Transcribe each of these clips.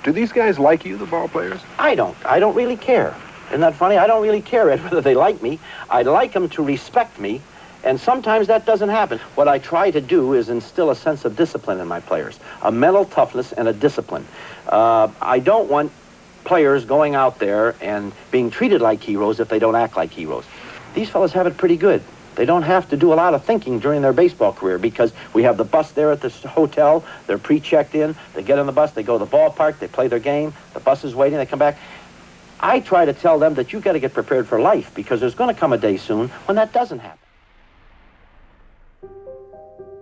Do these guys like you, the ball players? I don't. I don't really care. Isn't that funny? I don't really care, Ed, whether they like me. I'd like them to respect me, and sometimes that doesn't happen. What I try to do is instill a sense of discipline in my players, a mental toughness and a discipline. I don't want players going out there and being treated like heroes if they don't act like heroes. These fellas have it pretty good. They don't have to do a lot of thinking during their baseball career because we have the bus there at the hotel. They're pre-checked in. They get on the bus. They go to the ballpark. They play their game. The bus is waiting. They come back. I try to tell them that you've got to get prepared for life because there's going to come a day soon when that doesn't happen.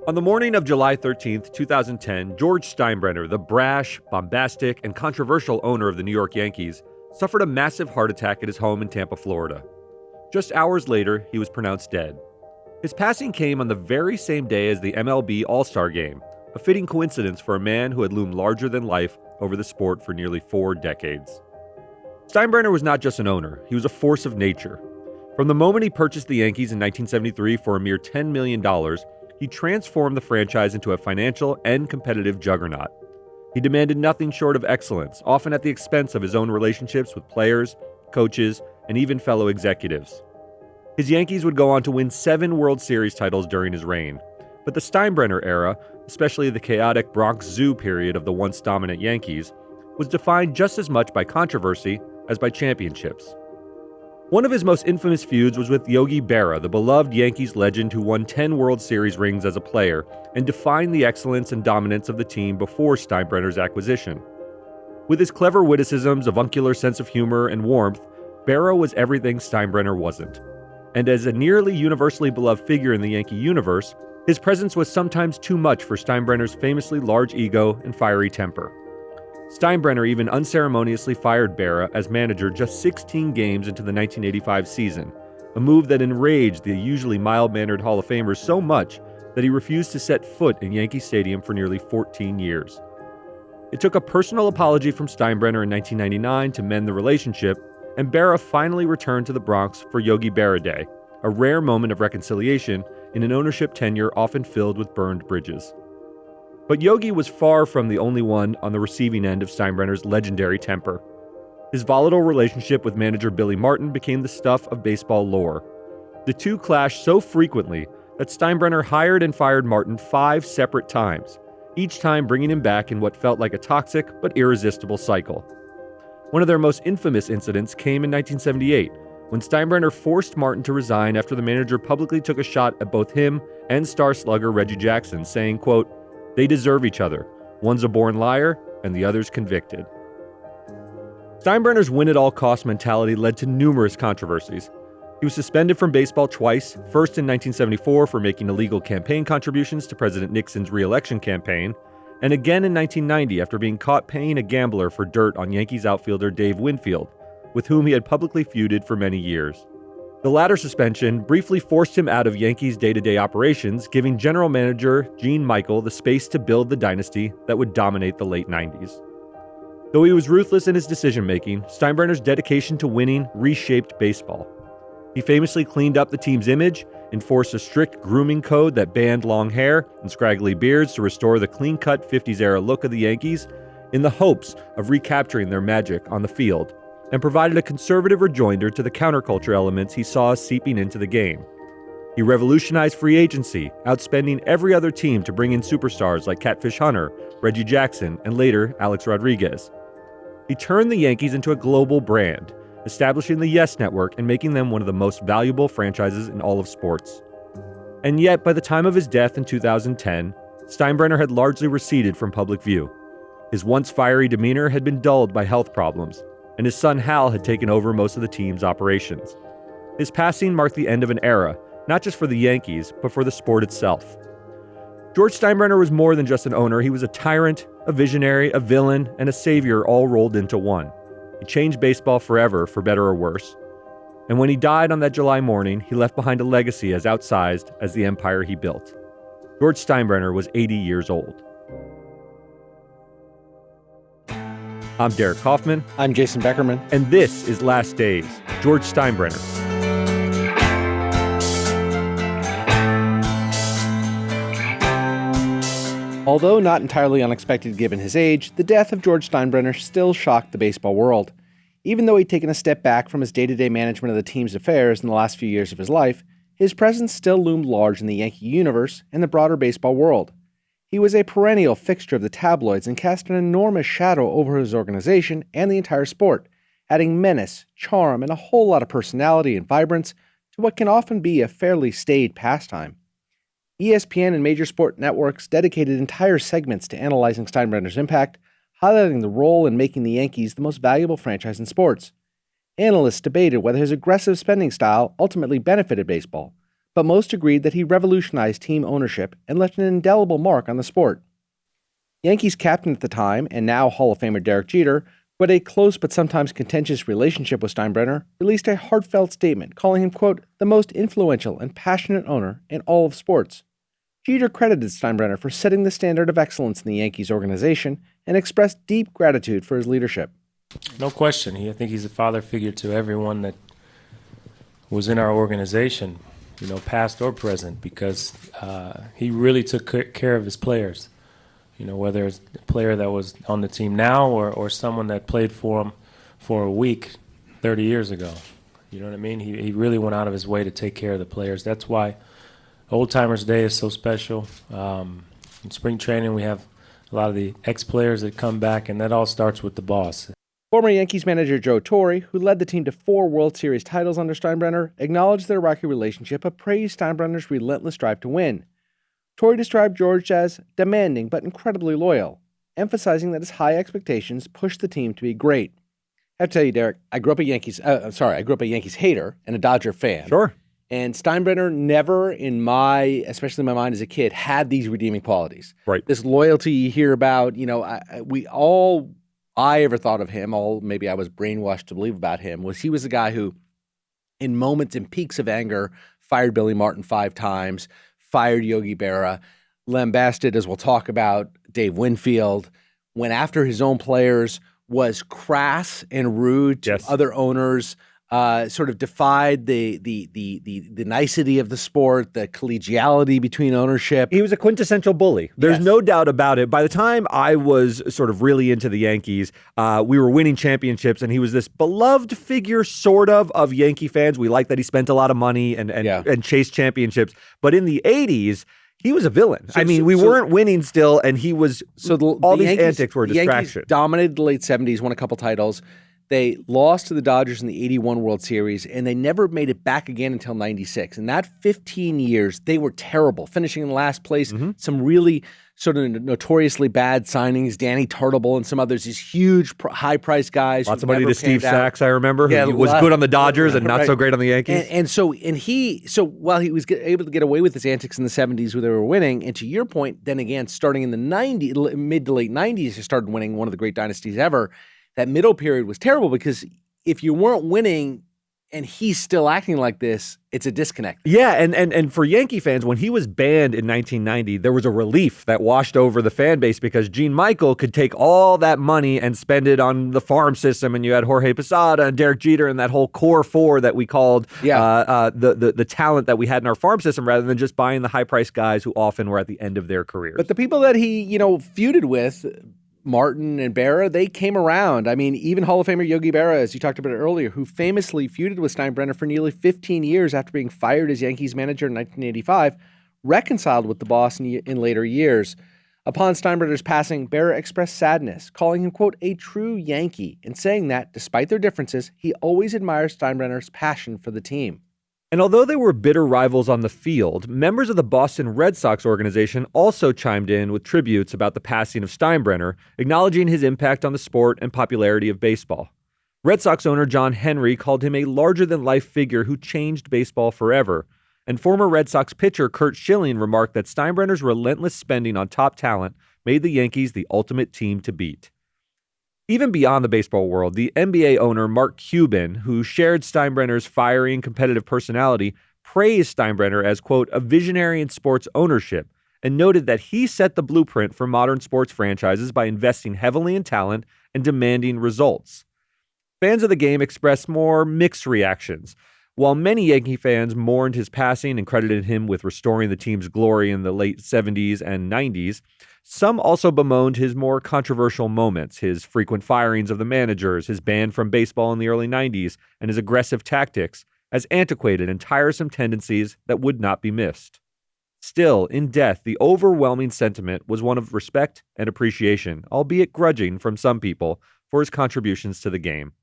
On the morning of July 13th, 2010, George Steinbrenner, the brash, bombastic, and controversial owner of the New York Yankees, suffered a massive heart attack at his home in Tampa, Florida. Just hours later, he was pronounced dead. His passing came on the very same day as the MLB All-Star Game, a fitting coincidence for a man who had loomed larger than life over the sport for nearly 4 decades. Steinbrenner was not just an owner, he was a force of nature. From the moment he purchased the Yankees in 1973 for a mere $10 million, he transformed the franchise into a financial and competitive juggernaut. He demanded nothing short of excellence, often at the expense of his own relationships with players, coaches, and even fellow executives. His Yankees would go on to win 7 World Series titles during his reign, but the Steinbrenner era, especially the chaotic Bronx Zoo period of the once dominant Yankees, was defined just as much by controversy as by championships. One of his most infamous feuds was with Yogi Berra, the beloved Yankees legend who won 10 World Series rings as a player and defined the excellence and dominance of the team before Steinbrenner's acquisition. With his clever witticisms, avuncular sense of humor, and warmth, Berra was everything Steinbrenner wasn't. And as a nearly universally beloved figure in the Yankee universe, his presence was sometimes too much for Steinbrenner's famously large ego and fiery temper. Steinbrenner even unceremoniously fired Berra as manager just 16 games into the 1985 season, a move that enraged the usually mild-mannered Hall of Famers so much that he refused to set foot in Yankee Stadium for nearly 14 years. It took a personal apology from Steinbrenner in 1999 to mend the relationship, and Berra finally returned to the Bronx for Yogi Berra Day, a rare moment of reconciliation in an ownership tenure often filled with burned bridges. But Yogi was far from the only one on the receiving end of Steinbrenner's legendary temper. His volatile relationship with manager Billy Martin became the stuff of baseball lore. The two clashed so frequently that Steinbrenner hired and fired Martin 5 separate times, each time bringing him back in what felt like a toxic but irresistible cycle. One of their most infamous incidents came in 1978, when Steinbrenner forced Martin to resign after the manager publicly took a shot at both him and star slugger Reggie Jackson, saying, quote, "They deserve each other. One's a born liar, and the other's convicted." Steinbrenner's win-at-all-cost mentality led to numerous controversies. He was suspended from baseball twice, first in 1974 for making illegal campaign contributions to President Nixon's re-election campaign, and again in 1990 after being caught paying a gambler for dirt on Yankees outfielder Dave Winfield, with whom he had publicly feuded for many years. The latter suspension briefly forced him out of Yankees' day-to-day operations, giving general manager Gene Michael the space to build the dynasty that would dominate the late 90s. Though he was ruthless in his decision-making, Steinbrenner's dedication to winning reshaped baseball. He famously cleaned up the team's image, enforced a strict grooming code that banned long hair and scraggly beards to restore the clean-cut 50s-era look of the Yankees, in the hopes of recapturing their magic on the field, and provided a conservative rejoinder to the counterculture elements he saw seeping into the game. He revolutionized free agency, outspending every other team to bring in superstars like Catfish Hunter, Reggie Jackson, and later Alex Rodriguez. He turned the Yankees into a global brand, establishing the Yes Network and making them one of the most valuable franchises in all of sports. And yet, by the time of his death in 2010, Steinbrenner had largely receded from public view. His once fiery demeanor had been dulled by health problems, and his son Hal had taken over most of the team's operations. His passing marked the end of an era, not just for the Yankees, but for the sport itself. George Steinbrenner was more than just an owner. He was a tyrant, a visionary, a villain, and a savior all rolled into one. He changed baseball forever, for better or worse. And when he died on that July morning, he left behind a legacy as outsized as the empire he built. George Steinbrenner was 80 years old. I'm Derek Kaufman. I'm Jason Beckerman. And this is Last Days, George Steinbrenner. Although not entirely unexpected given his age, the death of George Steinbrenner still shocked the baseball world. Even though he'd taken a step back from his day-to-day management of the team's affairs in the last few years of his life, his presence still loomed large in the Yankee universe and the broader baseball world. He was a perennial fixture of the tabloids and cast an enormous shadow over his organization and the entire sport, adding menace, charm, and a whole lot of personality and vibrance to what can often be a fairly staid pastime. ESPN and major sport networks dedicated entire segments to analyzing Steinbrenner's impact, highlighting the role in making the Yankees the most valuable franchise in sports. Analysts debated whether his aggressive spending style ultimately benefited baseball, but most agreed that he revolutionized team ownership and left an indelible mark on the sport. Yankees captain at the time, and now Hall of Famer Derek Jeter, who had a close but sometimes contentious relationship with Steinbrenner, released a heartfelt statement calling him, quote, the most influential and passionate owner in all of sports. Jeter credited Steinbrenner for setting the standard of excellence in the Yankees organization and expressed deep gratitude for his leadership. No question. I think he's a father figure to everyone that was in our organization, past or present, because he really took care of his players. Whether it's a player that was on the team now or someone that played for him for a week 30 years ago. You know what I mean? He really went out of his way to take care of the players. That's why Old Timers Day is so special. In spring training, we have a lot of the ex-players that come back, and that all starts with the boss. Former Yankees manager Joe Torre, who led the team to 4 World Series titles under Steinbrenner, acknowledged their rocky relationship but praised Steinbrenner's relentless drive to win. Torre described George as demanding but incredibly loyal, emphasizing that his high expectations pushed the team to be great. I have to tell you, Derek, I grew up a Yankees hater and a Dodger fan. Sure. And Steinbrenner never, especially in my mind as a kid, had these redeeming qualities. Right. This loyalty you hear about, I ever thought of him, maybe I was brainwashed to believe about him, was he was a guy who, in moments and peaks of anger, fired Billy Martin 5 times, fired Yogi Berra, lambasted, as we'll talk about, Dave Winfield, went after his own players, was crass and rude to other owners, sort of defied the nicety of the sport, the collegiality between ownership. He was a quintessential bully. There's no doubt about it. By the time I was sort of really into the Yankees, we were winning championships, and he was this beloved figure, sort of Yankee fans. We liked that he spent a lot of money and chased championships. But in the 80s, he was a villain. We weren't winning still, and he was. All these antics were a distraction. The Yankees dominated the late 70s, won a couple titles. They lost to the Dodgers in the 81 World Series, and they never made it back again until 96. In that 15 years, they were terrible, finishing in last place. Some really sort of notoriously bad signings, Danny Tartable and some others, these huge high-priced guys. Lots of money to Steve Sachs, I remember, who was good on the Dodgers and not so great on the Yankees. So while he was able to get away with his antics in the 70s where they were winning, and to your point, then again, starting in the mid to late 90s, he started winning one of the great dynasties ever. That middle period was terrible because if you weren't winning and he's still acting like this, it's a disconnect. Yeah, and for Yankee fans, when he was banned in 1990, there was a relief that washed over the fan base because Gene Michael could take all that money and spend it on the farm system, and you had Jorge Posada and Derek Jeter and that whole core 4 that we called the talent that we had in our farm system, rather than just buying the high-priced guys who often were at the end of their careers. But the people that he, feuded with, Martin and Berra, they came around. Even Hall of Famer Yogi Berra, as you talked about earlier, who famously feuded with Steinbrenner for nearly 15 years after being fired as Yankees manager in 1985, reconciled with the boss in later years. Upon Steinbrenner's passing, Berra expressed sadness, calling him, quote, a true Yankee, and saying that, despite their differences, he always admires Steinbrenner's passion for the team. And although they were bitter rivals on the field, members of the Boston Red Sox organization also chimed in with tributes about the passing of Steinbrenner, acknowledging his impact on the sport and popularity of baseball. Red Sox owner John Henry called him a larger-than-life figure who changed baseball forever. And former Red Sox pitcher Curt Schilling remarked that Steinbrenner's relentless spending on top talent made the Yankees the ultimate team to beat. Even beyond the baseball world, the NBA owner Mark Cuban, who shared Steinbrenner's fiery and competitive personality, praised Steinbrenner as, quote, a visionary in sports ownership, and noted that he set the blueprint for modern sports franchises by investing heavily in talent and demanding results. Fans of the game expressed more mixed reactions. While many Yankee fans mourned his passing and credited him with restoring the team's glory in the late 70s and 90s, Some also bemoaned his more controversial moments, his frequent firings of the managers, his ban from baseball in the early 90s, and his aggressive tactics as antiquated and tiresome tendencies that would not be missed. Still, in death, the overwhelming sentiment was one of respect and appreciation, albeit grudging from some people, for his contributions to the game.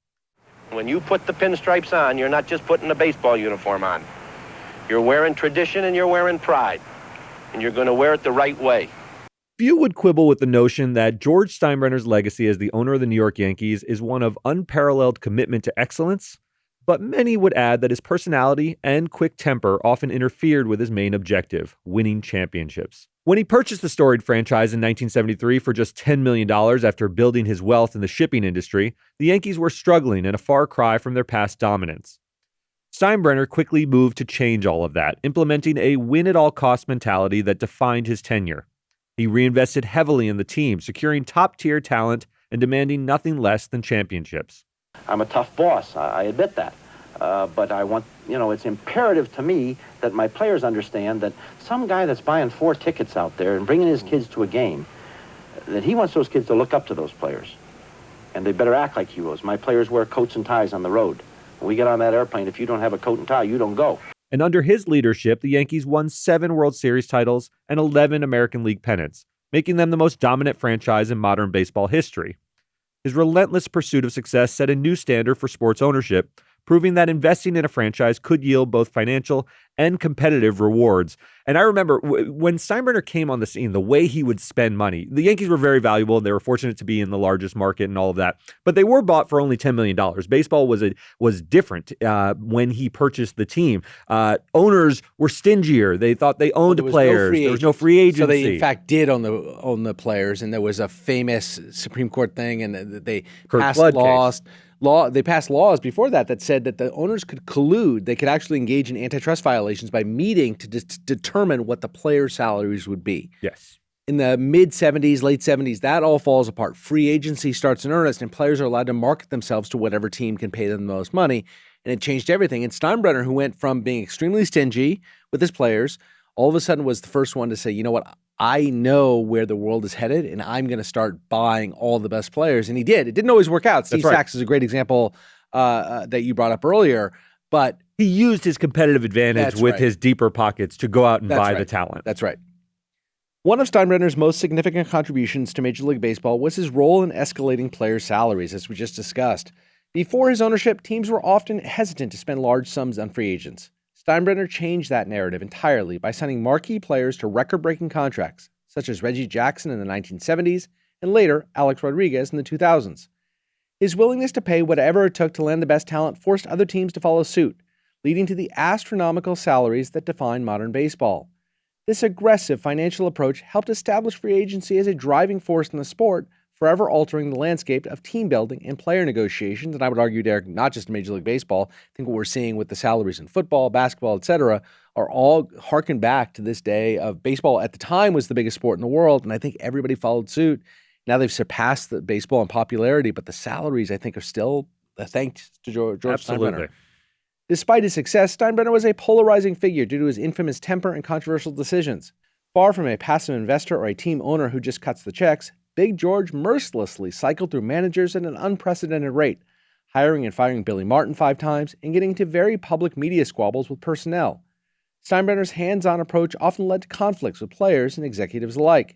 When you put the pinstripes on, you're not just putting a baseball uniform on. You're wearing tradition and you're wearing pride. And you're going to wear it the right way. Few would quibble with the notion that George Steinbrenner's legacy as the owner of the New York Yankees is one of unparalleled commitment to excellence, but many would add that his personality and quick temper often interfered with his main objective, winning championships. When he purchased the storied franchise in 1973 for just $10 million after building his wealth in the shipping industry, the Yankees were struggling and a far cry from their past dominance. Steinbrenner quickly moved to change all of that, implementing a win-at-all-cost mentality that defined his tenure. He reinvested heavily in the team, securing top-tier talent and demanding nothing less than championships. I'm a tough boss, I admit that. But I want, it's imperative to me that my players understand that some guy that's buying 4 tickets out there and bringing his kids to a game, that he wants those kids to look up to those players. And they better act like heroes. My players wear coats and ties on the road. When we get on that airplane, if you don't have a coat and tie, you don't go. And under his leadership, the Yankees won 7 World Series titles and 11 American League pennants, making them the most dominant franchise in modern baseball history. His relentless pursuit of success set a new standard for sports ownership, proving that investing in a franchise could yield both financial and competitive rewards. And I remember when Steinbrenner came on the scene, the way he would spend money. The Yankees were very valuable. They were fortunate to be in the largest market and all of that. But they were bought for only $10 million. Baseball was different when he purchased the team. Owners were stingier. They thought they owned players. There was no free agency. So they, in fact, did own the players. And there was a famous Supreme Court thing, and they passed laws. They passed laws before that said that the owners could collude. They could actually engage in antitrust violations by meeting to determine what the player salaries would be. Yes. In the mid-'70s, late '70s, that all falls apart. Free agency starts in earnest, and players are allowed to market themselves to whatever team can pay them the most money. And it changed everything. And Steinbrenner, who went from being extremely stingy with his players, all of a sudden was the first one to say, you know what, I know where the world is headed, and I'm going to start buying all the best players. And he did. It didn't always work out. Steve Sachs is a great example that you brought up earlier. But he used his competitive advantage with his deeper pockets to go out and buy the talent. That's right. One of Steinbrenner's most significant contributions to Major League Baseball was his role in escalating players' salaries, as we just discussed. Before his ownership, teams were often hesitant to spend large sums on free agents. Steinbrenner changed that narrative entirely by signing marquee players to record-breaking contracts, such as Reggie Jackson in the 1970s and later Alex Rodriguez in the 2000s. His willingness to pay whatever it took to land the best talent forced other teams to follow suit, leading to the astronomical salaries that define modern baseball. This aggressive financial approach helped establish free agency as a driving force in the sport, forever altering the landscape of team building and player negotiations. And I would argue, Derek, not just in Major League Baseball. I think what we're seeing with the salaries in football, basketball, etc., are all harken back to this day of baseball. At the time was the biggest sport in the world, and I think everybody followed suit. Now they've surpassed the baseball in popularity, but the salaries, I think, are still thanks to George Steinbrenner. Despite his success, Steinbrenner was a polarizing figure due to his infamous temper and controversial decisions. Far from a passive investor or a team owner who just cuts the checks, Big George mercilessly cycled through managers at an unprecedented rate, hiring and firing Billy Martin 5 times and getting into very public media squabbles with personnel. Steinbrenner's hands-on approach often led to conflicts with players and executives alike.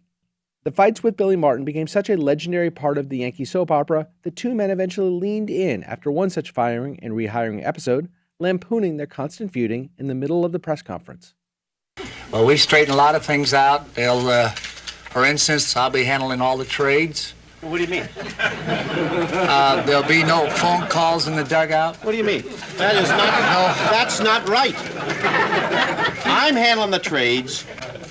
The fights with Billy Martin became such a legendary part of the Yankee soap opera that 2 men eventually leaned in after one such firing and rehiring episode, lampooning their constant feuding in the middle of the press conference. Well, we straighten a lot of things out. For instance, I'll be handling all the trades. What do you mean? There'll be no phone calls in the dugout. What do you mean? That's not right. I'm handling the trades.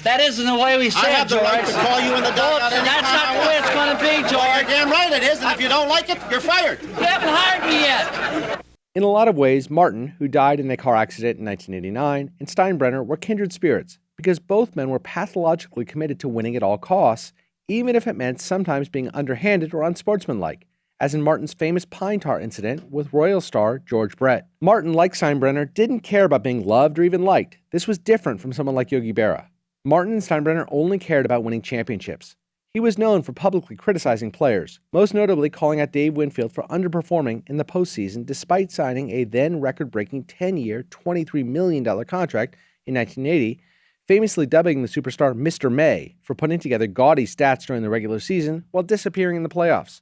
That isn't the way we say it, I have the right to call you in the dugout. That's not the way it's going to be, George. You're damn right it is, and if you don't like it, you're fired. You haven't hired me yet. In a lot of ways, Martin, who died in a car accident in 1989, and Steinbrenner were kindred spirits, because both men were pathologically committed to winning at all costs, even if it meant sometimes being underhanded or unsportsmanlike, as in Martin's famous pine tar incident with Royal star George Brett. Martin, like Steinbrenner, didn't care about being loved or even liked. This was different from someone like Yogi Berra. Martin and Steinbrenner only cared about winning championships. He was known for publicly criticizing players, most notably calling out Dave Winfield for underperforming in the postseason despite signing a then record-breaking 10-year, $23 million contract in 1980, famously dubbing the superstar Mr. May for putting together gaudy stats during the regular season while disappearing in the playoffs.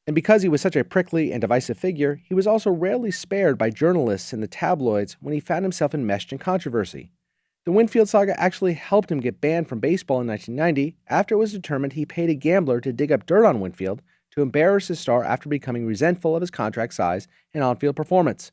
And because he was such a prickly and divisive figure, he was also rarely spared by journalists in the tabloids when he found himself enmeshed in controversy. The Winfield saga actually helped him get banned from baseball in 1990 after it was determined he paid a gambler to dig up dirt on Winfield to embarrass his star after becoming resentful of his contract size and on-field performance.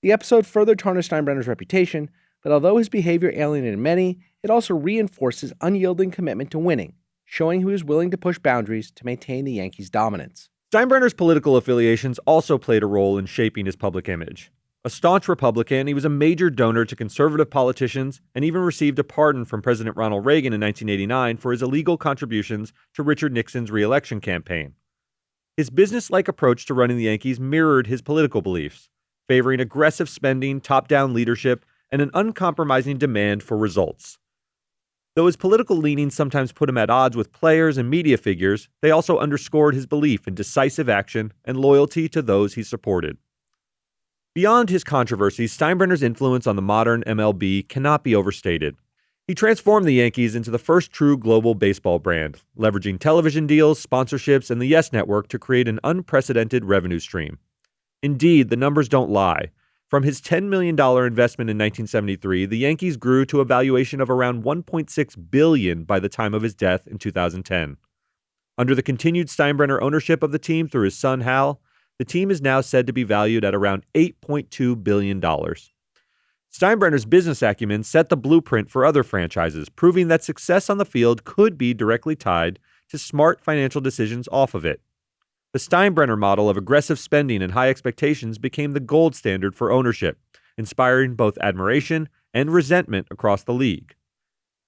The episode further tarnished Steinbrenner's reputation, but although his behavior alienated many, it also reinforced his unyielding commitment to winning, showing he was willing to push boundaries to maintain the Yankees' dominance. Steinbrenner's political affiliations also played a role in shaping his public image. A staunch Republican, he was a major donor to conservative politicians and even received a pardon from President Ronald Reagan in 1989 for his illegal contributions to Richard Nixon's re-election campaign. His business-like approach to running the Yankees mirrored his political beliefs, favoring aggressive spending, top-down leadership, and an uncompromising demand for results. Though his political leanings sometimes put him at odds with players and media figures, they also underscored his belief in decisive action and loyalty to those he supported. Beyond his controversies, Steinbrenner's influence on the modern MLB cannot be overstated. He transformed the Yankees into the first true global baseball brand, leveraging television deals, sponsorships, and the YES Network to create an unprecedented revenue stream. Indeed, the numbers don't lie. From his $10 million investment in 1973, the Yankees grew to a valuation of around $1.6 billion by the time of his death in 2010. Under the continued Steinbrenner ownership of the team through his son Hal, the team is now said to be valued at around $8.2 billion. Steinbrenner's business acumen set the blueprint for other franchises, proving that success on the field could be directly tied to smart financial decisions off of it. The Steinbrenner model of aggressive spending and high expectations became the gold standard for ownership, inspiring both admiration and resentment across the league.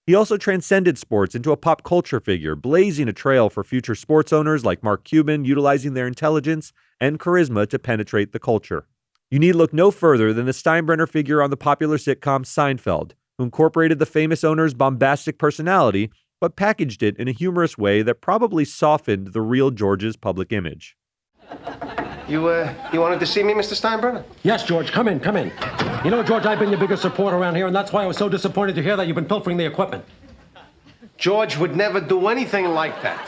He also transcended sports into a pop culture figure, blazing a trail for future sports owners like Mark Cuban, utilizing their intelligence and charisma to penetrate the culture. You need look no further than the Steinbrenner figure on the popular sitcom Seinfeld, who incorporated the famous owner's bombastic personality but packaged it in a humorous way that probably softened the real George's public image. You wanted to see me, Mr. Steinbrenner? Yes, George, come in, come in. You know, George, I've been your biggest supporter around here, and that's why I was so disappointed to hear that you've been pilfering the equipment. George would never do anything like that.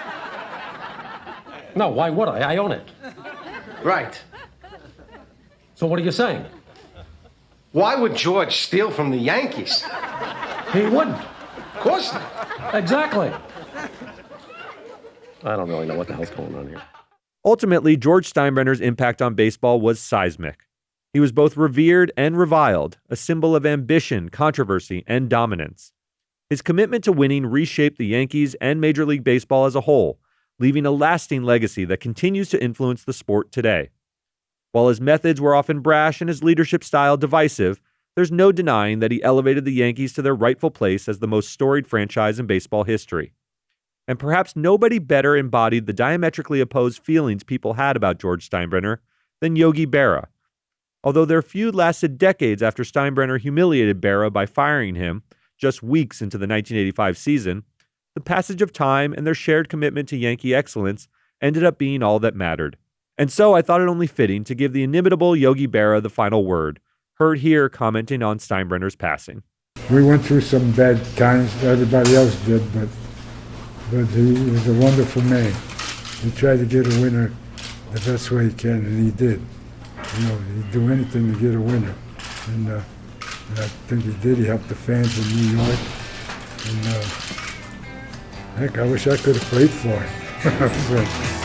No, why would I? I own it. Right. So what are you saying? Why would George steal from the Yankees? He wouldn't. Of course not. Exactly. I don't really know what the hell's going on here. Ultimately, George Steinbrenner's impact on baseball was seismic. He was both revered and reviled, a symbol of ambition, controversy, and dominance. His commitment to winning reshaped the Yankees and Major League Baseball as a whole, leaving a lasting legacy that continues to influence the sport today. While his methods were often brash and his leadership style divisive, there's no denying that he elevated the Yankees to their rightful place as the most storied franchise in baseball history. And perhaps nobody better embodied the diametrically opposed feelings people had about George Steinbrenner than Yogi Berra. Although their feud lasted decades after Steinbrenner humiliated Berra by firing him just weeks into the 1985 season, the passage of time and their shared commitment to Yankee excellence ended up being all that mattered. And so I thought it only fitting to give the inimitable Yogi Berra the final word, heard here commenting on Steinbrenner's passing. We went through some bad times, everybody else did, but he was a wonderful man. He tried to get a winner the best way he can, and he did. You know, he'd do anything to get a winner. And I think he did. He helped the fans in New York. And heck, I wish I could have played for him.